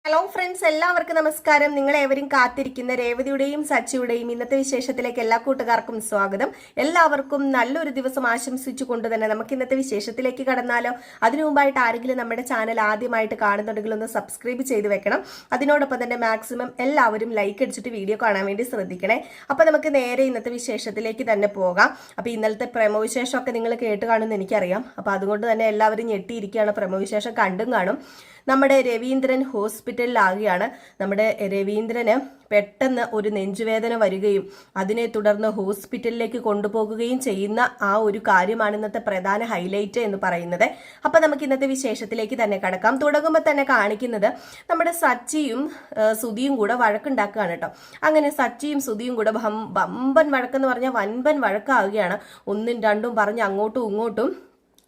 Hello friends, എല്ലാവർക്കും നമസ്കാരം. നിങ്ങളേവരും കാത്തിരിക്കുന്ന രേവതിയുടെയും സച്ചിയുടെയും ഇന്നത്തെ വിശേഷത്തിലേക്ക് എല്ലാ കൂട്ടുകാർക്കും സ്വാഗതം. എല്ലാവർക്കും നല്ലൊരു ദിവസം ആശംസിച്ചുകൊണ്ട് തന്നെ നമുക്ക് ഇന്നത്തെ വിശേഷത്തിലേക്ക് കടന്നാലോ. അതിനു മുമ്പായിട്ട് ആരെങ്കിലും നമ്മുടെ ചാനൽ ആദ്യമായിട്ട് കാണുന്നുണ്ടെങ്കിൽ ഒന്ന് സബ്സ്ക്രൈബ് ചെയ്ത് വെക്കണം. അതിനോടൊപ്പം തന്നെ മാക്സിമം എല്ലാവരും ലൈക്ക് അടിച്ചിട്ട് വീഡിയോ കാണാൻ വേണ്ടി ശ്രദ്ധിക്കണേ. അപ്പൊ നമുക്ക് നേരെ ഇന്നത്തെ വിശേഷത്തിലേക്ക് തന്നെ പോകാം. അപ്പൊ ഇന്നലത്തെ പ്രമോവിശേഷമൊക്കെ നിങ്ങൾ കേട്ട് കാണുമെന്ന് എനിക്കറിയാം. അപ്പൊ അതുകൊണ്ട് തന്നെ എല്ലാവരും ഞെട്ടിയിരിക്കുകയാണ്. പ്രമോവിശേഷം കണ്ടും കാണും. നമ്മുടെ രവീന്ദ്രൻ ഹോസ്പിറ്റലിലാകുകയാണ്. നമ്മുടെ രവീന്ദ്രന് പെട്ടെന്ന് ഒരു നെഞ്ചുവേദന വരികയും അതിനെ തുടർന്ന് ഹോസ്പിറ്റലിലേക്ക് കൊണ്ടുപോകുകയും ചെയ്യുന്ന ആ ഒരു കാര്യമാണ് ഇന്നത്തെ പ്രധാന ഹൈലൈറ്റ് എന്ന് പറയുന്നത്. അപ്പൊ നമുക്ക് ഇന്നത്തെ വിശേഷത്തിലേക്ക് തന്നെ കടക്കാം. തുടങ്ങുമ്പോൾ തന്നെ കാണിക്കുന്നത് നമ്മുടെ സച്ചിയും സുധിയും കൂടെ വഴക്കുണ്ടാക്കുകയാണ് കേട്ടോ. അങ്ങനെ സച്ചിയും സുധിയും കൂടെ വമ്പൻ വഴക്കെന്ന് പറഞ്ഞാൽ വൻപൻ വഴക്കാവുകയാണ്. ഒന്നും രണ്ടും പറഞ്ഞ് അങ്ങോട്ടും ഇങ്ങോട്ടും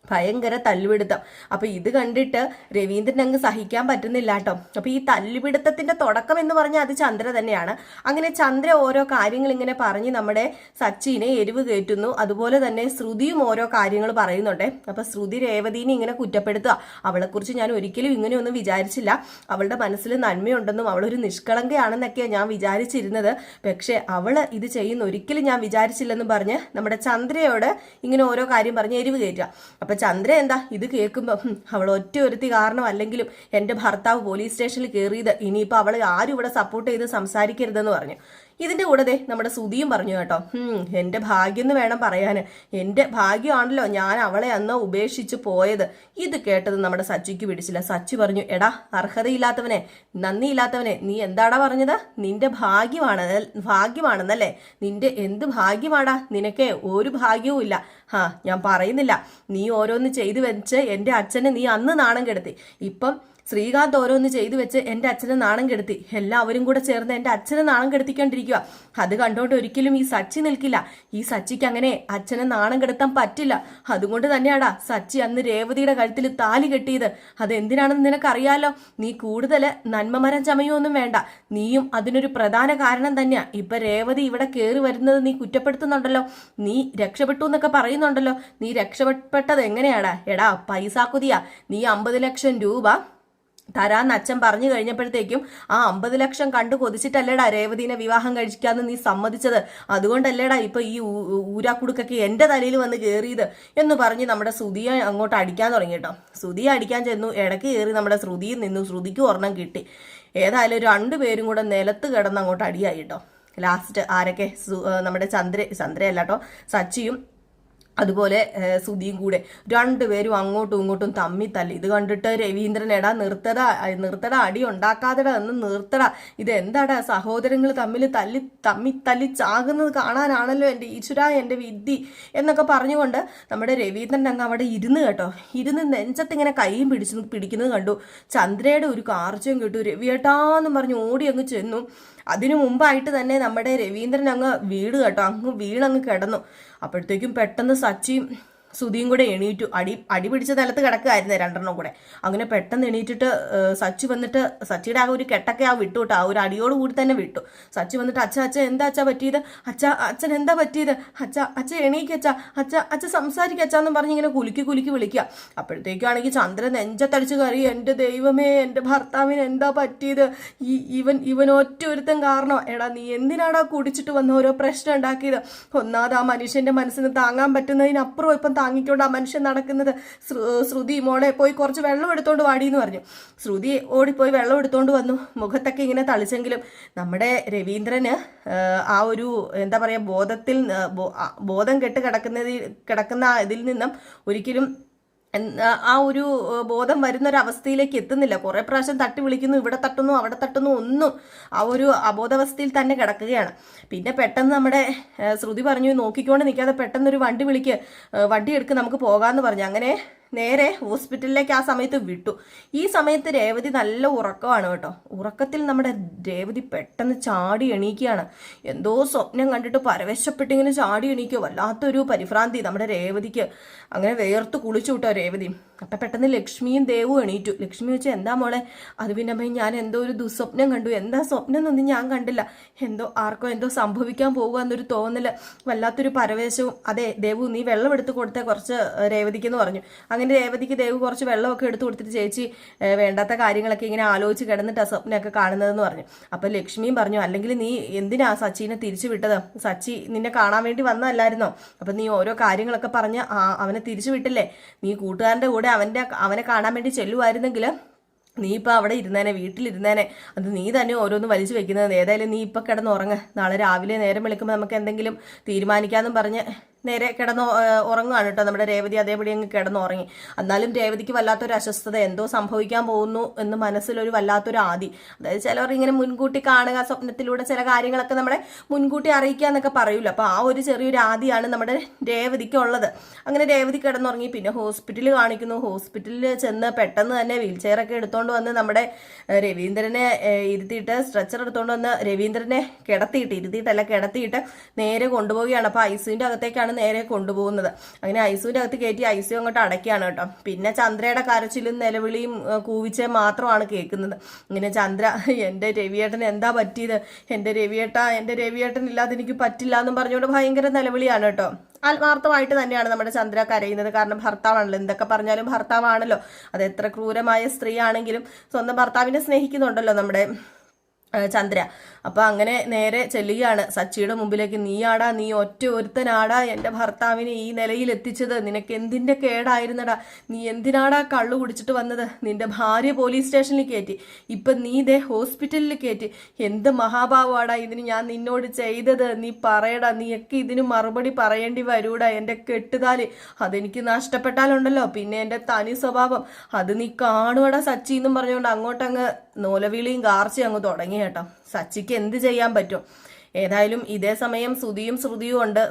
ഭയങ്കര തല്ലുപിടുത്തം. അപ്പൊ ഇത് കണ്ടിട്ട് രവീന്ദ്രൻ അങ്ങ് സഹിക്കാൻ പറ്റുന്നില്ല കേട്ടോ. അപ്പൊ ഈ തല്ലുപിടുത്തത്തിന്റെ തുടക്കം എന്ന് പറഞ്ഞാൽ അത് ചന്ദ്ര തന്നെയാണ്. അങ്ങനെ ചന്ദ്ര ഓരോ കാര്യങ്ങൾ ഇങ്ങനെ പറഞ്ഞ് നമ്മുടെ സച്ചിനെ എരിവ് കയറ്റുന്നു. അതുപോലെ തന്നെ ശ്രുതിയും ഓരോ കാര്യങ്ങൾ പറയുന്നുണ്ട്. അപ്പൊ ശ്രുതി രേവതിനെ ഇങ്ങനെ കുറ്റപ്പെടുത്തുക. അവളെക്കുറിച്ച് ഞാൻ ഒരിക്കലും ഇങ്ങനെയൊന്നും വിചാരിച്ചില്ല. അവളുടെ മനസ്സിൽ നന്മയുണ്ടെന്നും അവളൊരു നിഷ്കളങ്കയാണെന്നൊക്കെയാണ് ഞാൻ വിചാരിച്ചിരുന്നത്. പക്ഷെ അവള് ഇത് ചെയ്യുന്ന ഒരിക്കലും ഞാൻ വിചാരിച്ചില്ലെന്നും പറഞ്ഞ് നമ്മുടെ ചന്ദ്രയോട് ഇങ്ങനെ ഓരോ കാര്യം പറഞ്ഞ് എരിവ് കയറ്റുക. അപ്പൊ ചന്ദ്ര എന്താ ഇത് കേൾക്കുമ്പോ അവൾ ഒറ്റ ഒരുത്തി കാരണം അല്ലെങ്കിലും എന്റെ ഭർത്താവ് പോലീസ് സ്റ്റേഷനിൽ കയറിയത് ഇനിയിപ്പോ അവളെ ആരും ഇവിടെ സപ്പോർട്ട് ചെയ്ത് സംസാരിക്കരുതെന്ന് പറഞ്ഞു. ഇതിന്റെ കൂടെ നമ്മുടെ സുധിയും പറഞ്ഞു കേട്ടോ, എന്റെ ഭാഗ്യം എന്ന് വേണം പറയാന്. എന്റെ ഭാഗ്യമാണല്ലോ ഞാൻ അവളെ അന്ന് ഉപേക്ഷിച്ച് പോയത്. ഇത് കേട്ടത് നമ്മുടെ സച്ചിക്ക് പിടിച്ചില്ല. സച്ചി പറഞ്ഞു, എടാ അർഹതയില്ലാത്തവനെ, നന്ദിയില്ലാത്തവനെ, നീ എന്താടാ പറഞ്ഞത്? നിന്റെ ഭാഗ്യമാണെന്നല്ലേ? നിന്റെ എന്ത് ഭാഗ്യമാടാ? നിനക്ക് ഒരു ഭാഗ്യവും ഇല്ല. ഞാൻ പറയുന്നില്ല, നീ ഓരോന്ന് ചെയ്തു വെച്ച് എന്റെ അച്ഛനെ നീ അന്ന് നാണം കെടുത്തി. ഇപ്പം ശ്രീകാന്ത് ഓരോന്ന് ചെയ്തു വെച്ച് എൻ്റെ അച്ഛനെ നാണം കെടുത്തി. എല്ലാവരും കൂടെ ചേർന്ന് എൻ്റെ അച്ഛനെ നാണം കെടുത്തിക്കൊണ്ടിരിക്കുക. അത് കണ്ടോണ്ട് ഒരിക്കലും ഈ സച്ചി നിൽക്കില്ല. ഈ സച്ചിക്ക് അങ്ങനെ അച്ഛനെ നാണം കെടുത്താൻ പറ്റില്ല. അതുകൊണ്ട് തന്നെയാടാ സച്ചി അന്ന് രേവതിയുടെ കഴുത്തിൽ താലി കെട്ടിയത്. അതെന്തിനാണെന്ന് നിനക്കറിയാലോ. നീ കൂടുതൽ നന്മമരം ചമയൊന്നും വേണ്ട. നീയും അതിനൊരു പ്രധാന കാരണം തന്നെയാ. ഇപ്പൊ രേവതി ഇവിടെ കയറി വരുന്നത് നീ കുറ്റപ്പെടുത്തുന്നുണ്ടല്ലോ. നീ രക്ഷപ്പെട്ടു എന്നൊക്കെ പറയുന്നുണ്ടല്ലോ. നീ രക്ഷപ്പെട്ടത് എങ്ങനെയാടാ? എടാ പൈസാക്കുതിയാ. നീ 50 ലക്ഷം രൂപ തരാന്ന് അച്ഛൻ പറഞ്ഞു കഴിഞ്ഞപ്പോഴത്തേക്കും ആ 50 ലക്ഷം കണ്ടു കൊതിച്ചിട്ടല്ലേടാ രേവതിനെ വിവാഹം കഴിക്കാന്ന് നീ സമ്മതിച്ചത്. അതുകൊണ്ടല്ലേടാ ഇപ്പൊ ഈ ഊരാക്കുടുക്കൊക്കെ എന്റെ തലയിൽ വന്ന് കയറിയത് എന്ന് പറഞ്ഞ് നമ്മുടെ ശ്രുതിയെ അങ്ങോട്ട് അടിക്കാൻ തുടങ്ങി കേട്ടോ. ശ്രുതിയെ അടിക്കാൻ ചെന്നു. ഇടയ്ക്ക് കയറി നമ്മുടെ ശ്രുതിയിൽ നിന്നു. ശ്രുതിക്ക് ഒരെണ്ണം കിട്ടി. ഏതായാലും രണ്ടുപേരും കൂടെ നിലത്ത് കിടന്ന് അങ്ങോട്ട് അടിയായി കേട്ടോ. ലാസ്റ്റ് ആരൊക്കെ? നമ്മുടെ ചന്ദ്രയല്ല കേട്ടോ, സച്ചിയും അതുപോലെ സുധിയും കൂടെ രണ്ടുപേരും അങ്ങോട്ടും ഇങ്ങോട്ടും തമ്മി തല്ലി. ഇത് കണ്ടിട്ട് രവീന്ദ്രൻ, എടാ നിർത്തടാ, അടി ഉണ്ടാക്കാതെടാ, എന്ന് നിർത്തടാ. ഇത് എന്താടാ സഹോദരങ്ങൾ തമ്മിൽ തമ്മി ചാകുന്നത് കാണാനാണല്ലോ എൻ്റെ ഈശ്വരാ, എൻ്റെ വിധി എന്നൊക്കെ പറഞ്ഞുകൊണ്ട് നമ്മുടെ രവീന്ദ്രൻ അങ്ങ് അവിടെ ഇരുന്ന് കേട്ടോ. ഇരുന്ന് നെഞ്ചത്തിങ്ങനെ കൈയും പിടിക്കുന്നത് കണ്ടു. ചന്ദ്രയുടെ ഒരു കാർച്ചയും കേട്ടു. രവിയേട്ടാന്നും പറഞ്ഞ് ഓടി അങ്ങ് ചെന്നു. അതിനു മുമ്പായിട്ട് തന്നെ നമ്മുടെ രവീന്ദ്രൻ അങ്ങ് വീണങ്ങ് കിടന്നു. അപ്പോഴത്തേക്കും പെട്ടെന്ന് സച്ചിയും സുധിയും കൂടെ എണീറ്റു. അടി പിടിച്ച നിലത്ത് കിടക്കുകയായിരുന്നേ രണ്ടെണ്ണം കൂടെ. അങ്ങനെ പെട്ടെന്ന് എണീറ്റിട്ട് സച്ചി വന്നിട്ട് സച്ചിയുടെ ആ ഒരു കെട്ടൊക്കെ വിട്ടു കേട്ടോ. ആ ഒരു അടിയോട് കൂടി തന്നെ വിട്ടു. സച്ചി വന്നിട്ട് അച്ഛ എന്താ അച്ഛാ പറ്റിയത്? അച്ഛൻ എന്താ പറ്റിയത്? അച്ഛ എണീക്കച്ച, അച്ഛ സംസാരിക്കച്ചാന്നും പറഞ്ഞ് ഇങ്ങനെ കുലുക്കി വിളിക്കുക. അപ്പോഴത്തേക്കാണെങ്കിൽ ചന്ദ്രൻ നെഞ്ചത്തടിച്ച് കയറി, എൻ്റെ ദൈവമേ, എൻ്റെ ഭർത്താവിന് എന്താ പറ്റിയത്? ഇവൻ ഒറ്റ ഒരുത്തൻ കാരണം. എടാ നീ എന്തിനാടാ കുടിച്ചിട്ട് വന്ന് ഓരോ പ്രശ്നം ഉണ്ടാക്കിയത്? ഒന്നാമത് ആ മനുഷ്യന്റെ മനസ്സിന് താങ്ങാൻ പറ്റുന്നതിനപ്പുറം ഇപ്പം താങ്ങിക്കൊണ്ട് ആ മനുഷ്യൻ നടക്കുന്നത്. ശ്രുതി മോളെ പോയി കുറച്ച് വെള്ളം എടുത്തോണ്ട് വാടിയെന്ന് പറഞ്ഞു. ശ്രുതി ഓടിപ്പോയി വെള്ളം എടുത്തോണ്ട് വന്നു. മുഖത്തൊക്കെ ഇങ്ങനെ തളിച്ചെങ്കിലും നമ്മുടെ രവീന്ദ്രന് ആ ഒരു എന്താ പറയാ ബോധം കെട്ട് കിടക്കുന്ന ഇതിൽ നിന്നും ഒരിക്കലും ആ ഒരു ബോധം വരുന്നൊരവസ്ഥയിലേക്ക് എത്തുന്നില്ല. കുറെ പ്രാവശ്യം തട്ടി വിളിക്കുന്നു, ഇവിടെ തട്ടുന്നു അവിടെ തട്ടുന്നു, ഒന്നും ആ ഒരു അബോധാവസ്ഥയിൽ തന്നെ കിടക്കുകയാണ്. പിന്നെ പെട്ടെന്ന് നമ്മുടെ ശ്രുതി പറഞ്ഞു, നോക്കിക്കൊണ്ട് നിൽക്കാതെ പെട്ടെന്നൊരു വണ്ടി എടുക്ക്, നമുക്ക് പോകാമെന്ന് പറഞ്ഞു. അങ്ങനെ നേരെ ഹോസ്പിറ്റലിലേക്ക് ആ സമയത്ത് വിട്ടു. ഈ സമയത്ത് രേവതി നല്ല ഉറക്കമാണ് കേട്ടോ. ഉറക്കത്തിൽ നമ്മുടെ രേവതി പെട്ടെന്ന് ചാടി എണീക്കുകയാണ്. എന്തോ സ്വപ്നം കണ്ടിട്ട് പരവശപ്പെട്ടിങ്ങനെ ചാടി എണീക്കുക. വല്ലാത്തൊരു പരിഭ്രാന്തി നമ്മുടെ രേവതിക്ക്. അങ്ങനെ വേർത്ത് കുളിച്ചു വിട്ടോ രേവതി. അപ്പം പെട്ടെന്ന് ലക്ഷ്മിയും ദേവും എണീറ്റു. ലക്ഷ്മി ചോദിച്ചു, എന്താ മോളെ? അത് പിന്നെ അമ്മ ഞാൻ എന്തോ ഒരു ദുസ്വപ്നം കണ്ടു. എന്താ സ്വപ്നം എന്നൊന്നും ഞാൻ കണ്ടില്ല. എന്തോ ആർക്കോ എന്തോ സംഭവിക്കാൻ പോകുക എന്നൊരു തോന്നല്, വല്ലാത്തൊരു പരവേശവും. അതെ ദേവു, നീ വെള്ളം എടുത്ത് കൊടുത്തേ കുറച്ച് രേവതിക്കെന്ന് പറഞ്ഞു. അങ്ങനെ രേവതിക്ക് ദേവു കുറച്ച് വെള്ളമൊക്കെ എടുത്തു കൊടുത്തിട്ട്, ചേച്ചി വേണ്ടാത്ത കാര്യങ്ങളൊക്കെ ഇങ്ങനെ ആലോചിച്ച് കിടന്നിട്ട് ആ സ്വപ്നമൊക്കെ കാണുന്നതെന്ന് പറഞ്ഞു. അപ്പം ലക്ഷ്മിയും പറഞ്ഞു, അല്ലെങ്കിൽ നീ എന്തിനാ സച്ചിനെ തിരിച്ചു വിട്ടത്? സച്ചി നിന്നെ കാണാൻ വേണ്ടി വന്നതല്ലായിരുന്നോ? അപ്പം നീ ഓരോ കാര്യങ്ങളൊക്കെ പറഞ്ഞ് അവനെ തിരിച്ചു വിട്ടില്ലേ? നീ കൂട്ടുകാരൻ്റെ കൂടെ അവനെ കാണാൻ വേണ്ടി ചെല്ലുമായിരുന്നെങ്കിൽ നീ ഇപ്പം അവിടെ ഇരുന്നേനെ, വീട്ടിലിരുന്നേനെ. അത് നീ തന്നെ ഓരോന്ന് വലിച്ചു വെക്കുന്നത്. ഏതായാലും നീ ഇപ്പം കിടന്നുറങ്ങ്. നാളെ രാവിലെ നേരം വിളിക്കുമ്പോൾ നമുക്ക് എന്തെങ്കിലും തീരുമാനിക്കാമെന്നും പറഞ്ഞ് നേരെ കിടന്ന് ഉറങ്ങുകയാണ് കേട്ടോ നമ്മുടെ രേവതി. അതേപടി അങ്ങ് കിടന്നുറങ്ങി. എന്നാലും രേവതിക്ക് വല്ലാത്തൊരു അസ്വസ്ഥത, എന്തോ സംഭവിക്കാൻ പോകുന്നു എന്ന് മനസ്സിലൊരു വല്ലാത്തൊരു ആദി. അതായത് ചിലവർ ഇങ്ങനെ മുൻകൂട്ടി കാണുക, സ്വപ്നത്തിലൂടെ ചില കാര്യങ്ങളൊക്കെ നമ്മളെ മുൻകൂട്ടി അറിയിക്കുക എന്നൊക്കെ പറയൂല്ലോ. അപ്പോൾ ആ ഒരു ചെറിയൊരു ആദിയാണ് നമ്മുടെ രേവതിക്ക് ഉള്ളത്. അങ്ങനെ രേവതി കിടന്നുറങ്ങി. പിന്നെ ഹോസ്പിറ്റലിൽ കാണിക്കുന്നു. ഹോസ്പിറ്റലിൽ ചെന്ന് പെട്ടെന്ന് തന്നെ വീൽ ചെയറൊക്കെ എടുത്തുകൊണ്ട് വന്ന് നമ്മുടെ രവീന്ദ്രനെ ഇരുത്തിയിട്ട്, സ്ട്രെച്ചർ എടുത്തുകൊണ്ട് വന്ന് രവീന്ദ്രനെ കിടത്തിയിട്ട് നേരെ കൊണ്ടുപോവുകയാണ്. അപ്പോൾ ഐസിയുൻ്റെ അകത്തേക്കാണ് നേരെ കൊണ്ടുപോകുന്നത്. അങ്ങനെ ഐസിയുടെ അകത്ത് കയറ്റി ഐസിയു അങ്ങോട്ട് അടയ്ക്കുകയാണ് കേട്ടോ. പിന്നെ ചന്ദ്രയുടെ കരച്ചിലും നിലവിളിയും കൂവിച്ചേ മാത്രമാണ് കേൾക്കുന്നത്. ഇങ്ങനെ ചന്ദ്ര, എൻ്റെ രവിയേട്ടൻ എന്താ പറ്റിയത്? എൻ്റെ രവിയേട്ടൻ ഇല്ലാതെ എനിക്ക് പറ്റില്ല എന്നും പറഞ്ഞുകൊണ്ട് ഭയങ്കര നിലവിളിയാണ് കേട്ടോ. ആത്മാർത്ഥമായിട്ട് തന്നെയാണ് നമ്മുടെ ചന്ദ്ര കരയുന്നത്. കാരണം ഭർത്താവാണല്ലോ, എന്തൊക്കെ പറഞ്ഞാലും ഭർത്താവാണല്ലോ. അത് എത്ര ക്രൂരമായ സ്ത്രീ ആണെങ്കിലും സ്വന്തം ഭർത്താവിനെ സ്നേഹിക്കുന്നുണ്ടല്ലോ നമ്മുടെ ചന്ദ്ര. അപ്പം അങ്ങനെ നേരെ ചെല്ലുകയാണ് സച്ചിയുടെ മുമ്പിലേക്ക്. നീ ഒറ്റ ഒരുത്തനാടാ എൻ്റെ ഭർത്താവിനെ ഈ നിലയിൽ എത്തിച്ചത്. നിനക്ക് എന്തിൻ്റെ കേടായിരുന്നടാ? നീ എന്തിനാടാ കള്ളു കുടിച്ചിട്ട് വന്നത്? നിന്റെ ഭാര്യ പോലീസ് സ്റ്റേഷനിൽ കയറ്റി, ഇപ്പം നീ ഇതേ ഹോസ്പിറ്റലിൽ കയറ്റി. എന്ത് മഹാഭാവമാടാ ഇതിന് ഞാൻ നിന്നോട് ചെയ്തത്? നീ പറയടാ, നീയൊക്കെ ഇതിന് മറുപടി പറയേണ്ടി വരൂടാ. എൻ്റെ കെട്ടുതാലി അതെനിക്ക് നഷ്ടപ്പെട്ടാലുണ്ടല്ലോ പിന്നെ എൻ്റെ തനി സ്വഭാവം അത് നീ കാണുവടാ സച്ചി എന്നും പറഞ്ഞുകൊണ്ട് അങ്ങോട്ടങ്ങ് നോലവിളിയും കാർച്ചയും അങ്ങ് തുടങ്ങി കേട്ടോ. സച്ചിക്ക് എന്ത് ചെയ്യാൻ പറ്റും? ഏതായാലും ഇതേ സമയം ശ്രുതിയും ഉണ്ട്.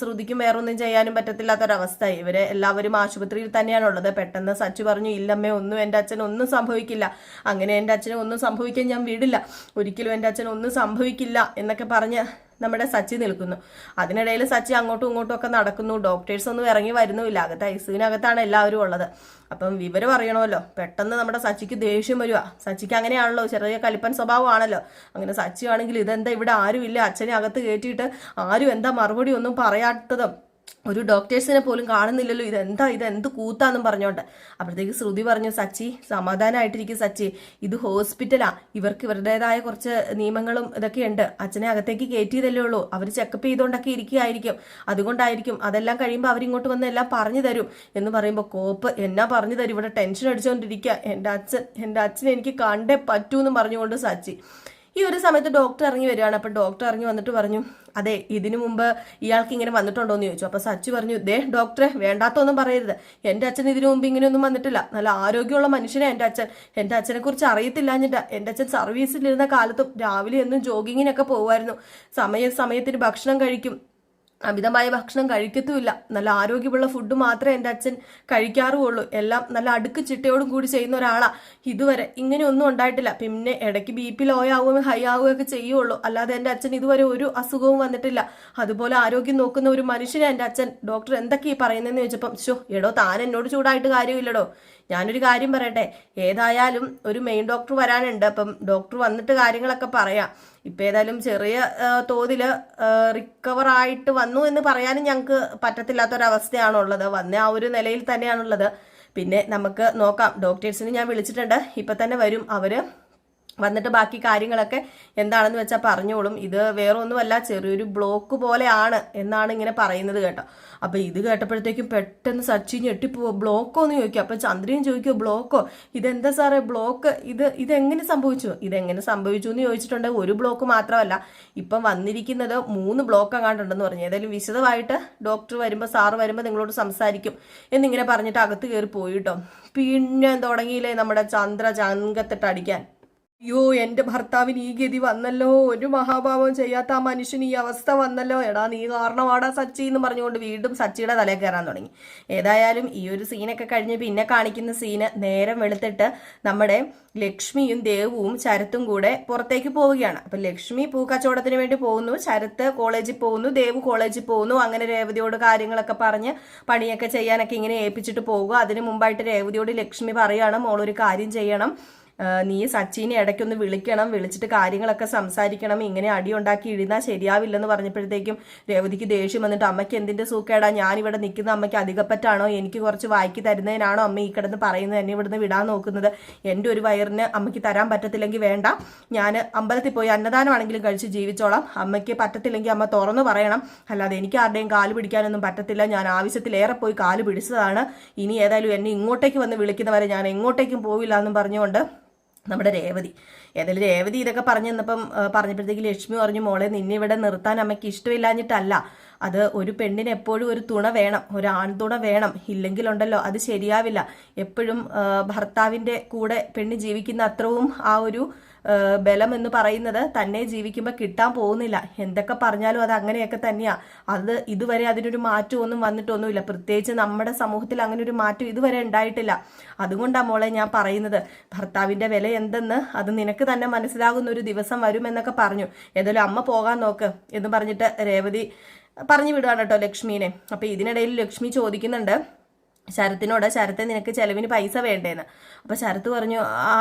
ശ്രുതിക്കും വേറൊന്നും ചെയ്യാനും പറ്റത്തില്ലാത്തൊരവസ്ഥ. ഇവരെ എല്ലാവരും ആശുപത്രിയിൽ തന്നെയാണുള്ളത്. പെട്ടെന്ന് സച്ചു പറഞ്ഞു, ഇല്ലമ്മേ, എൻ്റെ അച്ഛൻ ഒന്നും സംഭവിക്കില്ല. അങ്ങനെ എൻ്റെ അച്ഛനെ ഒന്നും സംഭവിക്കാൻ ഞാൻ വിടില്ല. ഒരിക്കലും എൻ്റെ അച്ഛൻ ഒന്നും സംഭവിക്കില്ല എന്നൊക്കെ പറഞ്ഞ് നമ്മുടെ സച്ചി നിൽക്കുന്നു. അതിനിടയിൽ സച്ചി അങ്ങോട്ടും ഇങ്ങോട്ടും ഒക്കെ നടക്കുന്നു. ഡോക്ടേഴ്സ് ഒന്നും ഇറങ്ങി വരുന്നുമില്ല. ഐസിയുവിനകത്താണ് എല്ലാവരും ഉള്ളത്. അപ്പം വിവരം അറിയണമല്ലോ. പെട്ടെന്ന് നമ്മുടെ സച്ചിക്ക് ദേഷ്യം വരുക. സച്ചിക്ക് അങ്ങനെയാണല്ലോ, ചെറിയ കലിപ്പൻ സ്വഭാവമാണല്ലോ. അങ്ങനെ സച്ചി ആണെങ്കിൽ ഇതെന്താ ഇവിടെ ആരുമില്ല, അച്ഛനെ അകത്ത് കയറ്റിയിട്ട് ആരും എന്താ മറുപടി ഒന്നും പറയാത്തതും, ഒരു ഡോക്ടേഴ്സിനെ പോലും കാണുന്നില്ലല്ലോ, ഇതെന്ത് കൂത്താന്നും പറഞ്ഞോണ്ട്. അപ്പോഴത്തേക്ക് ശ്രുതി പറഞ്ഞു, സച്ചി സമാധാനമായിട്ടിരിക്കും സച്ചി, ഇത് ഹോസ്പിറ്റലാ, ഇവർക്ക് ഇവരുടേതായ കുറച്ച് നിയമങ്ങളും ഇതൊക്കെ ഉണ്ട്. അച്ഛനെ അകത്തേക്ക് കയറ്റിയതല്ലേ ഉള്ളൂ, അവർ ചെക്കപ്പ് ചെയ്തുകൊണ്ടൊക്കെ ഇരിക്കുകയായിരിക്കും, അതുകൊണ്ടായിരിക്കും. അതെല്ലാം കഴിയുമ്പോൾ അവരിങ്ങോട്ട് വന്ന് എല്ലാം പറഞ്ഞു തരും എന്ന് പറയുമ്പോൾ കോപ്പ് എന്നാ പറഞ്ഞു തരും, ഇവിടെ ടെൻഷൻ അടിച്ചുകൊണ്ടിരിക്കുക, എൻ്റെ അച്ഛൻ എനിക്ക് കണ്ടേ പറ്റൂ എന്ന് പറഞ്ഞുകൊണ്ട് സച്ചി. ഈ ഒരു സമയത്ത് ഡോക്ടർ ഇറങ്ങി വരികയാണ്. അപ്പം ഡോക്ടർ ഇറങ്ങി വന്നിട്ട് പറഞ്ഞു, അതെ ഇതിനു മുമ്പ് ഇയാൾക്ക് ഇങ്ങനെ വന്നിട്ടുണ്ടോ എന്ന് ചോദിച്ചു. അപ്പോൾ സച്ചി പറഞ്ഞു, ഡോക്ടറെ വേണ്ടാത്തൊന്നും പറയരുത്, എൻ്റെ അച്ഛൻ ഇതിനു മുമ്പ് ഇങ്ങനെയൊന്നും വന്നിട്ടില്ല, നല്ല ആരോഗ്യമുള്ള മനുഷ്യനെ എൻ്റെ അച്ഛനെ കുറിച്ച് അറിയത്തില്ലാഞ്ഞിട്ടാ. എൻ്റെ അച്ഛൻ സർവീസിലിരുന്ന കാലത്തും രാവിലെ എന്നും ജോഗിങ്ങിനൊക്കെ പോകുമായിരുന്നു, സമയത്തിന് ഭക്ഷണം കഴിക്കും, അമിതമായ ഭക്ഷണം കഴിക്കത്തുമില്ല, നല്ല ആരോഗ്യമുള്ള ഫുഡ് മാത്രമേ എൻ്റെ അച്ഛൻ കഴിക്കാറുള്ളൂ, എല്ലാം നല്ല അടുക്ക് ചിട്ടയോടും കൂടി ചെയ്യുന്ന ഒരാളാ, ഇതുവരെ ഇങ്ങനെയൊന്നും ഉണ്ടായിട്ടില്ല. പിന്നെ ഇടയ്ക്ക് BP ലോ ആവുകയും ഹൈ ആവുകയൊക്കെ ചെയ്യുള്ളൂ, അല്ലാതെ എൻ്റെ അച്ഛൻ ഇതുവരെ ഒരു അസുഖവും വന്നിട്ടില്ല, അതുപോലെ ആരോഗ്യം നോക്കുന്ന ഒരു മനുഷ്യനെ എൻ്റെ അച്ഛൻ. ഡോക്ടർ എന്തൊക്കെയാ പറയുന്നതെന്ന് ചോദിച്ചപ്പം, താൻ എന്നോട് ചൂടായിട്ട് കാര്യമില്ലടോ, ഞാനൊരു കാര്യം പറയട്ടെ, ഏതായാലും ഒരു മെയിൻ ഡോക്ടർ വരാനുണ്ട്, അപ്പം ഡോക്ടർ വന്നിട്ട് കാര്യങ്ങളൊക്കെ പറയാം. ഇപ്പം ഏതായാലും ചെറിയ തോതിൽ റിക്കവർ ആയിട്ട് വന്നു എന്ന് പറയാനും ഞങ്ങൾക്ക് പറ്റത്തില്ലാത്തൊരവസ്ഥയാണുള്ളത്, വന്ന ആ ഒരു നിലയിൽ തന്നെയാണുള്ളത്. പിന്നെ നമുക്ക് നോക്കാം, ഡോക്ടേഴ്സിന് ഞാൻ വിളിച്ചിട്ടുണ്ട്, ഇപ്പം തന്നെ വരും അവർ, വന്നിട്ട് ബാക്കി കാര്യങ്ങളൊക്കെ എന്താണെന്ന് വെച്ചാൽ പറഞ്ഞോളും. ഇത് വേറെ ഒന്നുമല്ല, ചെറിയൊരു ബ്ലോക്ക് പോലെയാണ് എന്നാണ് ഇങ്ങനെ പറയുന്നത് കേട്ടോ. അപ്പം ഇത് കേട്ടപ്പോഴത്തേക്കും പെട്ടെന്ന് സച്ചി ഞെട്ടിപ്പോവോ, ബ്ലോക്കോ എന്ന് ചോദിക്കും. അപ്പം ചന്ദ്രയും ചോദിക്കുമോ, ബ്ലോക്കോ, ഇതെന്താ സാറേ ബ്ലോക്ക്, ഇതെങ്ങനെ സംഭവിച്ചു എന്ന് ചോദിച്ചിട്ടുണ്ടെങ്കിൽ ഒരു ബ്ലോക്ക് മാത്രമല്ല, ഇപ്പം വന്നിരിക്കുന്നത് 3 ബ്ലോക്ക് അങ്ങാണ്ടുണ്ടെന്ന് പറഞ്ഞു. ഏതായാലും വിശദമായിട്ട് ഡോക്ടർ വരുമ്പോൾ, സാറ് വരുമ്പോൾ നിങ്ങളോട് സംസാരിക്കും എന്നിങ്ങനെ പറഞ്ഞിട്ട് അകത്ത് കയറി പോയിട്ടോ. പിന്നെ തുടങ്ങിയില്ലേ നമ്മുടെ ചന്ദ്ര ചങ്കത്തിട്ട് അടിക്കാൻ. അയ്യോ എൻ്റെ ഭർത്താവിന് ഈ ഗതി വന്നല്ലോ, ഒരു മഹാഭാവം ചെയ്യാത്ത ആ മനുഷ്യന് ഈ അവസ്ഥ വന്നല്ലോ, എടാ നീ കാരണമാടാ സച്ചി എന്ന് പറഞ്ഞുകൊണ്ട് വീണ്ടും സച്ചിയുടെ തലയിൽ കയറാൻ തുടങ്ങി. ഏതായാലും ഈ ഒരു സീനൊക്കെ കഴിഞ്ഞ് പിന്നെ കാണിക്കുന്ന സീന് നേരം വെളുത്തിട്ട് നമ്മുടെ ലക്ഷ്മിയും ദേവുവും ശരത്തും കൂടെ പുറത്തേക്ക് പോവുകയാണ്. അപ്പൊ ലക്ഷ്മി പൂക്കച്ചവടത്തിന് വേണ്ടി പോകുന്നു, ശരത്ത് കോളേജിൽ പോകുന്നു, ദേവു കോളേജിൽ പോകുന്നു. അങ്ങനെ രേവതിയോട് കാര്യങ്ങളൊക്കെ പറഞ്ഞ് പണിയൊക്കെ ചെയ്യാനൊക്കെ ഇങ്ങനെ ഏൽപ്പിച്ചിട്ട് പോകുക. അതിന് മുമ്പായിട്ട് രേവതിയോട് ലക്ഷ്മി പറയാണ്, മോളൊരു കാര്യം ചെയ്യണം, നീ സച്ചിനെ ഇടയ്ക്കൊന്ന് വിളിക്കണം, വിളിച്ചിട്ട് കാര്യങ്ങളൊക്കെ സംസാരിക്കണം, ഇങ്ങനെ അടിയുണ്ടാക്കി ഇഴുന്നാൽ ശരിയാവില്ലെന്ന് പറഞ്ഞപ്പോഴത്തേക്കും രേവതിക്ക് ദേഷ്യം വന്നിട്ട്, അമ്മയ്ക്ക് എന്തിന്റെ സൂക്കേടാ, ഞാനിവിടെ നിൽക്കുന്ന അമ്മയ്ക്ക് അധികപ്പറ്റാണോ, എനിക്ക് കുറച്ച് വായിക്ക് തരുന്നതിനാണോ അമ്മ ഈ കിടന്ന് പറയുന്നത്, എന്നെ ഇവിടുന്ന് വിടാൻ നോക്കുന്നത്, എൻ്റെ ഒരു വയറിന് അമ്മയ്ക്ക് തരാൻ പറ്റത്തില്ലെങ്കിൽ വേണ്ട, ഞാൻ അമ്പലത്തിൽ പോയി അന്നദാനമാണെങ്കിലും കഴിച്ച് ജീവിച്ചോളാം, അമ്മയ്ക്ക് പറ്റത്തില്ലെങ്കിൽ അമ്മ തുറന്നു പറയണം, അല്ലാതെ എനിക്ക് ആരുടെയും കാല് പിടിക്കാനൊന്നും പറ്റത്തില്ല, ഞാൻ ആവശ്യത്തിലേറെ പോയി കാല് പിടിച്ചതാണ്, ഇനി ഏതായാലും എന്നെ ഇങ്ങോട്ടേക്ക് വന്ന് വിളിക്കുന്നവരെ ഞാൻ എങ്ങോട്ടേക്കും പോവില്ല എന്നും പറഞ്ഞുകൊണ്ട് നമ്മുടെ രേവതി. ഏതായാലും രേവതി ഇതൊക്കെ പറഞ്ഞപ്പോഴത്തേക്ക് ലക്ഷ്മി പറഞ്ഞു, മോളെ നിന്നെ ഇവിടെ നിർത്താൻ അമ്മയ്ക്ക് ഇഷ്ടമില്ലാഞ്ഞിട്ടല്ല, അത് ഒരു പെണ്ണിന് എപ്പോഴും ഒരു തുണ വേണം, ഒരു ആൺതുണ വേണം, ഇല്ലെങ്കിലുണ്ടല്ലോ അത് ശരിയാവില്ല, എപ്പോഴും ഭർത്താവിൻ്റെ കൂടെ പെണ്ണ് ജീവിക്കുന്ന അത്രയും ആ ഒരു ബലം എന്ന് പറയുന്നത് തന്നെ ജീവിക്കുമ്പോൾ കിട്ടാൻ പോകുന്നില്ല. എന്തൊക്കെ പറഞ്ഞാലും അത് അങ്ങനെയൊക്കെ തന്നെയാ. അത് ഇതുവരെ അതിനൊരു മാറ്റമൊന്നും വന്നിട്ടൊന്നുമില്ല, പ്രത്യേകിച്ച് നമ്മുടെ സമൂഹത്തിൽ അങ്ങനെ ഒരു മാറ്റം ഇതുവരെ ഉണ്ടായിട്ടില്ല. അതുകൊണ്ടാണ് മോളെ ഞാൻ പറയുന്നത്, ഭർത്താവിന്റെ വില എന്തെന്ന് അത് നിനക്ക് തന്നെ മനസ്സിലാകുന്ന ഒരു ദിവസം വരുമെന്നൊക്കെ പറഞ്ഞു. ഏതായാലും അമ്മ പോകാൻ നോക്ക് എന്ന് പറഞ്ഞിട്ട് രേവതി പറഞ്ഞു വിടുകയാണ് കേട്ടോ ലക്ഷ്മീനെ. അപ്പൊ ഇതിനിടയിൽ ലക്ഷ്മി ചോദിക്കുന്നുണ്ട് ശരത്തിനോട്, ശരത്തെ നിനക്ക് ചെലവിന് പൈസ വേണ്ടേന്ന്. അപ്പൊ ശരത്ത് പറഞ്ഞു,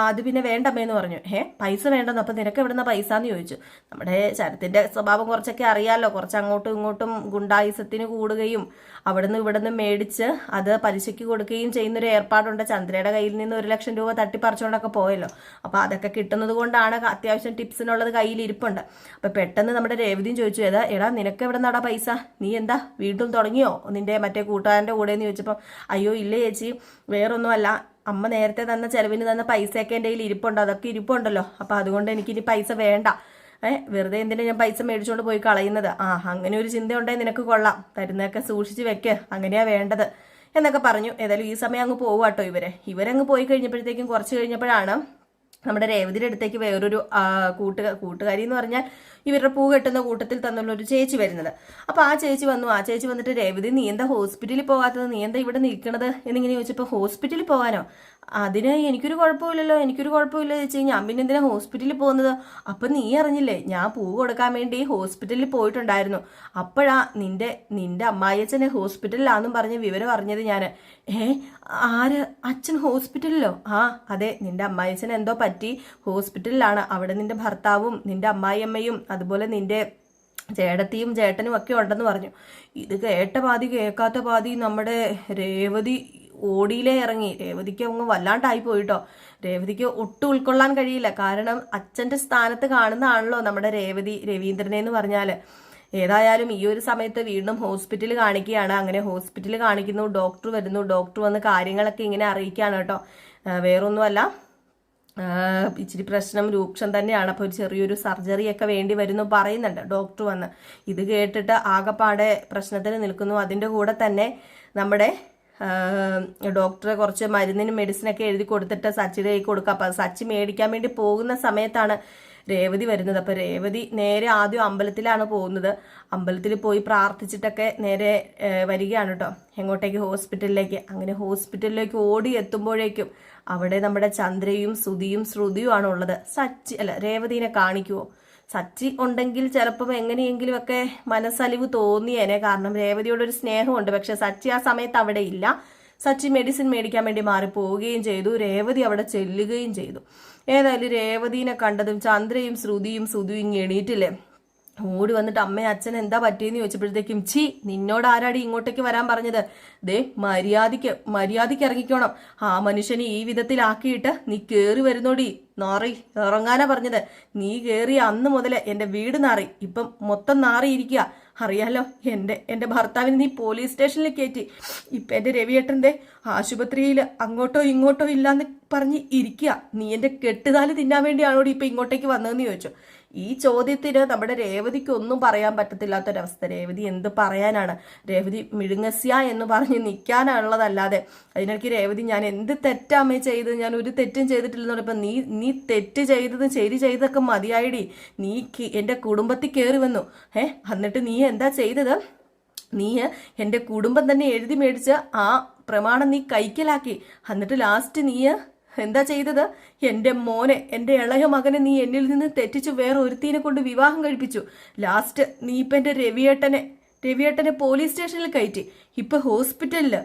അത് പിന്നെ വേണ്ടമ്മേന്ന് പറഞ്ഞു. പൈസ വേണ്ടെന്ന്, അപ്പൊ നിനക്ക് എവിടുന്ന പൈസ എന്ന് ചോദിച്ചു. നമ്മുടെ ശരത്തിന്റെ സ്വഭാവം കുറച്ചൊക്കെ അറിയാലോ, കുറച്ച് അങ്ങോട്ടും ഇങ്ങോട്ടും ഗുണ്ടായുസത്തിന് കൂടുകയും അവിടുന്ന് ഇവിടുന്ന് മേടിച്ച് അത് പലിശയ്ക്ക് കൊടുക്കുകയും ചെയ്യുന്നൊരു ഏർപ്പാടുണ്ട്. ചന്ദ്രയുടെ കയ്യിൽ നിന്ന് 1 ലക്ഷം രൂപ തട്ടിപ്പറിച്ചുകൊണ്ടൊക്കെ പോയല്ലോ, അപ്പൊ അതൊക്കെ കിട്ടുന്നത് കൊണ്ടാണ് അത്യാവശ്യം ടിപ്സിനുള്ളത് കയ്യിൽ ഇരിപ്പുണ്ട്. അപ്പൊ പെട്ടെന്ന് നമ്മുടെ രേവതിയും ചോദിച്ചു, എടാ നിനക്ക് എവിടെ നടാ പൈസ, നീ എന്താ വീണ്ടും തുടങ്ങിയോ നിന്റെ മറ്റേ കൂട്ടുകാരന്റെ കൂടെ എന്ന് ചോദിച്ചപ്പോൾ, അയ്യോ ഇല്ല ചേച്ചി, വേറൊന്നുമല്ല, അമ്മ നേരത്തെ തന്ന ചെലവിന് തന്ന പൈസയൊക്കെ എൻ്റെ കയ്യിൽ ഇരിപ്പുണ്ട്, അതൊക്കെ ഇരിപ്പുണ്ടല്ലോ, അപ്പൊ അതുകൊണ്ട് എനിക്കിനി പൈസ വേണ്ട, വെറുതെ എന്തിനാ ഞാൻ പൈസ മേടിച്ചുകൊണ്ട് പോയി കളയുന്നത്, അങ്ങനെ ഒരു ചിന്ത ഉണ്ടെങ്കിൽ നിനക്ക് കൊള്ളാം, തരുന്നതൊക്കെ സൂക്ഷിച്ച് വെക്ക്, അങ്ങനെയാ വേണ്ടത് എന്നൊക്കെ പറഞ്ഞു. ഏതായാലും ഈ സമയം അങ്ങ് പോവാട്ടോ ഇവരങ്ങ് പോയി കഴിഞ്ഞപ്പോഴത്തേക്കും കുറച്ച് കഴിഞ്ഞപ്പോഴാണ് നമ്മുടെ രേവതിയുടെ അടുത്തേക്ക് വേറൊരു കൂട്ടുകാരി എന്ന് പറഞ്ഞാൽ ഇവരുടെ പൂ കെട്ടുന്ന കൂട്ടത്തിൽ തന്നുള്ള ഒരു ചേച്ചി വരുന്നത്. അപ്പൊ ആ ചേച്ചി വന്നിട്ട്, രേവതി നീ എന്താ ഹോസ്പിറ്റലിൽ പോകാത്തത്, നീ എന്താ ഇവിടെ നിൽക്കണത് എന്നിങ്ങനെ ചോദിച്ചപ്പോൾ, ഹോസ്പിറ്റലിൽ പോകാനോ, അതിന് എനിക്കൊരു കുഴപ്പമില്ല ചേച്ചി, ഞാൻ പിന്നെ എന്തിനാ ഹോസ്പിറ്റലിൽ പോകുന്നത്, അപ്പൊ നീ അറിഞ്ഞില്ലേ, ഞാൻ പൂ കൊടുക്കാൻ വേണ്ടി ഹോസ്പിറ്റലിൽ പോയിട്ടുണ്ടായിരുന്നു, അപ്പോഴാ നിന്റെ അമ്മായിയച്ഛനെ ഹോസ്പിറ്റലിലാന്നും പറഞ്ഞ് വിവരം അറിഞ്ഞത് ഞാൻ. ആര്, അച്ഛൻ ഹോസ്പിറ്റലിലോ? അതെ, നിന്റെ അമ്മായിയച്ഛൻ എന്തോ പറ്റി ഹോസ്പിറ്റലിലാണ്, അവിടെ നിന്റെ ഭർത്താവും നിന്റെ അമ്മായിയമ്മയും അതുപോലെ നിന്റെ ചേട്ടത്തിയും ചേട്ടനും ഒക്കെ ഉണ്ടെന്ന് പറഞ്ഞു. ഇത് കേട്ട പാതി കേൾക്കാത്ത പാതി നമ്മുടെ രേവതി ഓടിയിലേ ഇറങ്ങി. രേവതിക്ക് അങ്ങ് വല്ലാണ്ടായി പോയിട്ടോ. രേവതിക്ക് ഒട്ടും ഉൾക്കൊള്ളാൻ കഴിയില്ല, കാരണം അച്ഛന്റെ സ്ഥാനത്ത് കാണുന്നതാണല്ലോ നമ്മുടെ രവീന്ദ്രനെ എന്ന് പറഞ്ഞാല്. ഏതായാലും ഈ ഒരു സമയത്ത് വീണ്ടും ഹോസ്പിറ്റലിൽ കാണിക്കുകയാണ്. അങ്ങനെ ഹോസ്പിറ്റലിൽ കാണിക്കുന്നു, ഡോക്ടർ വരുന്നു, ഡോക്ടർ വന്ന് കാര്യങ്ങളൊക്കെ ഇങ്ങനെ അറിയിക്കുകയാണ് കേട്ടോ. വേറൊന്നുമല്ല, ഇച്ചിരി പ്രശ്നം രൂക്ഷം തന്നെയാണ്, അപ്പോൾ ഒരു ചെറിയൊരു സർജറി ഒക്കെ വേണ്ടി വരുന്നു പറയുന്നുണ്ട് ഡോക്ടർ വന്ന്. ഇത് കേട്ടിട്ട് ആകെപ്പാടെ പ്രശ്നത്തിന് നിൽക്കുന്നു. അതിൻ്റെ കൂടെ തന്നെ നമ്മുടെ ഡോക്ടറെ കുറച്ച് മെഡിസിനൊക്കെ എഴുതി കൊടുത്തിട്ട് സച്ചിയുടെ കൈ കൊടുക്കുക. അപ്പം സച്ചി മേടിക്കാൻ വേണ്ടി പോകുന്ന സമയത്താണ് രേവതി വരുന്നത്. അപ്പൊ രേവതി നേരെ ആദ്യം അമ്പലത്തിലാണ് പോകുന്നത്. അമ്പലത്തിൽ പോയി പ്രാർത്ഥിച്ചിട്ടൊക്കെ നേരെ വരികയാണ് കേട്ടോ. എങ്ങോട്ടേക്ക്? ഹോസ്പിറ്റലിലേക്ക്. അങ്ങനെ ഹോസ്പിറ്റലിലേക്ക് ഓടി എത്തുമ്പോഴേക്കും അവിടെ നമ്മുടെ ചന്ദ്രയും സുധിയും ശ്രുതിയും ആണ് ഉള്ളത്. രേവതിനെ കാണിക്കുവോ? സച്ചി ഉണ്ടെങ്കിൽ ചിലപ്പം എങ്ങനെയെങ്കിലും ഒക്കെ മനസ്സലിവ് തോന്നിയേനെ, കാരണം രേവതിയോടൊരു സ്നേഹമുണ്ട്. പക്ഷെ സച്ചി ആ സമയത്ത് അവിടെ ഇല്ല. സച്ചി മെഡിസിൻ മേടിക്കാൻ വേണ്ടി മാറിപ്പോവുകയും ചെയ്തു. രേവതി അവിടെ ചെല്ലുകയും ചെയ്തു. ഏതായാലും രേവതിനെ കണ്ടതും ചന്ദ്രയും ശ്രുതിയും സുധിയും എണീറ്റില്ലേ ഓടി വന്നിട്ട് അമ്മയെ അച്ഛൻ എന്താ പറ്റിയെന്ന് ചോദിച്ചപ്പോഴത്തേക്കും, നിന്നോട് ആരാടി ഇങ്ങോട്ടേക്ക് വരാൻ പറഞ്ഞത്? മര്യാദയ്ക്ക് ഇറങ്ങിക്കോണം. ആ മനുഷ്യനെ ഈ വിധത്തിലാക്കിയിട്ട് നീ കേറി വരുന്നോടി, നാറി ഇറങ്ങാനാ പറഞ്ഞത്. നീ കേറിയ അന്ന് മുതൽ എന്റെ വീട് നാറി, ഇപ്പം മൊത്തം നാറിയിരിക്കുക. അറിയാലോ, എന്റെ ഭർത്താവിനെ നീ പോലീസ് സ്റ്റേഷനിൽ കയറ്റി. ഇപ്പം എന്റെ രവിയേട്ടന്റെ ആശുപത്രിയിൽ അങ്ങോട്ടോ ഇങ്ങോട്ടോ ഇല്ലാന്ന് പറഞ്ഞ് ഇരിക്കുക. നീ എൻ്റെ കെട്ടുതാലി തിന്നാൻ വേണ്ടിയാണോടി ഇപ്പം ഇങ്ങോട്ടേക്ക് വന്നതെന്ന് ചോദിച്ചു. ഈ ചോദ്യത്തിന് നമ്മുടെ രേവതിക്ക് ഒന്നും പറയാൻ പറ്റത്തില്ലാത്തൊരവസ്ഥ. രേവതി എന്ത് പറയാനാണ്? രേവതി മിഴുങ്ങസ്യ എന്ന് പറഞ്ഞ് നിൽക്കാനുള്ളതല്ലാതെ അതിനിടയ്ക്ക് രേവതി ഞാൻ എന്ത് തെറ്റാമ്മേ ചെയ്ത്, ഞാൻ ഒരു തെറ്റും ചെയ്തിട്ടില്ലെന്ന് പറഞ്ഞപ്പോൾ നീ തെറ്റ് ചെയ്തതും ശരി ചെയ്തൊക്കെ മതിയായിടി. നീ എൻ്റെ കുടുംബത്തിൽ കയറി വന്നു. എന്നിട്ട് നീ എന്താ ചെയ്തത്? നീ എൻ്റെ കുടുംബം തന്നെ എഴുതി മേടിച്ച് ആ പ്രമാണം നീ കൈക്കലാക്കി. എന്നിട്ട് ലാസ്റ്റ് നീ എന്താ ചെയ്തത്? എൻ്റെ മോനെ, എൻ്റെ ഇളയ മകനെ നീ എന്നിൽ നിന്ന് തെറ്റിച്ചു വേറെ ഒരുത്തീനെ കൊണ്ട് വിവാഹം കഴിപ്പിച്ചു. ലാസ്റ്റ് നീ ഇപ്പം എൻ്റെ രവിയേട്ടനെ പോലീസ് സ്റ്റേഷനിൽ കയറ്റി. ഇപ്പൊ ഹോസ്പിറ്റലില്.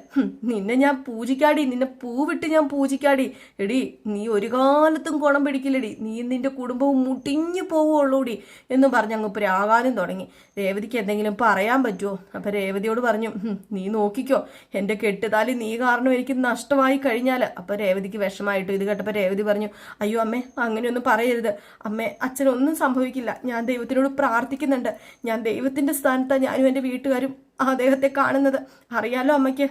നിന്നെ ഞാൻ പൂജിക്കാടി, നിന്നെ പൂവിട്ട് ഞാൻ പൂജിക്കാടി. എടി നീ ഒരു കാലത്തും കുണം പിടിക്കില്ലടി, നീ നിന്റെ കുടുംബവും മുട്ടിഞ്ഞു പോവുള്ളൂടി എന്ന് പറഞ്ഞ് അങ്ങ് പ്രാകാനും തുടങ്ങി. രേവതിക്ക് എന്തെങ്കിലും പറയാൻ പറ്റുമോ? അപ്പൊ രേവതിയോട് പറഞ്ഞു, നീ നോക്കിക്കോ, എൻ്റെ കെട്ടുതാലി നീ കാരണം എനിക്ക് നഷ്ടമായി കഴിഞ്ഞാൽ. അപ്പൊ രേവതിക്ക് വിഷമായിട്ടു. ഇത് കേട്ടപ്പോൾ രേവതി പറഞ്ഞു, അയ്യോ അമ്മേ, അങ്ങനെയൊന്നും പറയരുത് അമ്മേ, അച്ഛനൊന്നും സംഭവിക്കില്ല. ഞാൻ ദൈവത്തിനോട് പ്രാർത്ഥിക്കുന്നുണ്ട്. ഞാൻ ദൈവത്തിന്റെ സ്ഥാനത്താണ് ഞാനും എൻ്റെ വീട്ടുകാരും അദ്ദേഹത്തെ കാണുന്നത്. അറിയാലോ അമ്മയ്ക്ക്.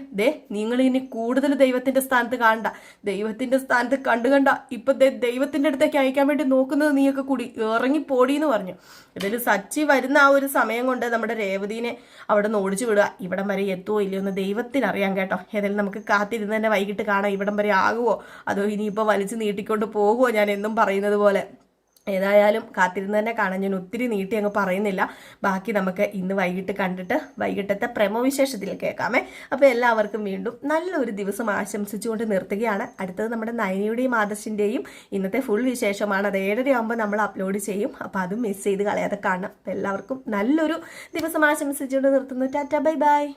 നിങ്ങൾ ഇനി കൂടുതൽ ദൈവത്തിന്റെ സ്ഥാനത്ത് കാണണ്ട. ദൈവത്തിന്റെ സ്ഥാനത്ത് കണ്ട ഇപ്പൊ ദൈവത്തിന്റെ അടുത്തേക്ക് അയക്കാൻ വേണ്ടി നോക്കുന്നത് നീയൊക്കെ കൂടി ഇറങ്ങിപ്പോടിയെന്ന് പറഞ്ഞു. ഇതിൽ സച്ചി വരുന്ന ആ ഒരു സമയം കൊണ്ട് നമ്മുടെ രേവതിനെ അവിടെ നിന്ന് ഓടിച്ചു വിടുക. ഇവിടം വരെ എത്തുമോ ഇല്ലയോ എന്ന് ദൈവത്തിനറിയാം കേട്ടോ. ഏതായാലും നമുക്ക് കാത്തിരുന്ന് തന്നെ വൈകിട്ട് കാണാം ഇവിടം വരെ ആകുമോ അതോ ഇനിയിപ്പോൾ വലിച്ചു നീട്ടിക്കൊണ്ട് പോകുമോ, ഞാൻ എന്നും പറയുന്നത് പോലെ. ഏതായാലും കാത്തിരുന്ന് തന്നെ കാണാൻ ഞാൻ ഒത്തിരി നീട്ടി അങ്ങ് പറയുന്നില്ല. ബാക്കി നമുക്ക് ഇന്ന് വൈകിട്ട് കണ്ടിട്ട് വൈകിട്ടത്തെ പ്രമോവിശേഷത്തിൽ കേൾക്കാമേ. അപ്പോൾ എല്ലാവർക്കും വീണ്ടും നല്ലൊരു ദിവസം ആശംസിച്ചുകൊണ്ട് നിർത്തുകയാണ്. അടുത്തത് നമ്മുടെ നയനിയുടെയും ആദർശിൻ്റെയും ഇന്നത്തെ ഫുൾ വിശേഷമാണ്. അത് 7:30 നമ്മൾ അപ്ലോഡ് ചെയ്യും. അപ്പോൾ അതും മിസ് ചെയ്ത് കളയാതെ കാണാം. അപ്പോൾ എല്ലാവർക്കും നല്ലൊരു ദിവസം ആശംസിച്ചുകൊണ്ട് നിർത്തുന്നു. Tata, bye bye.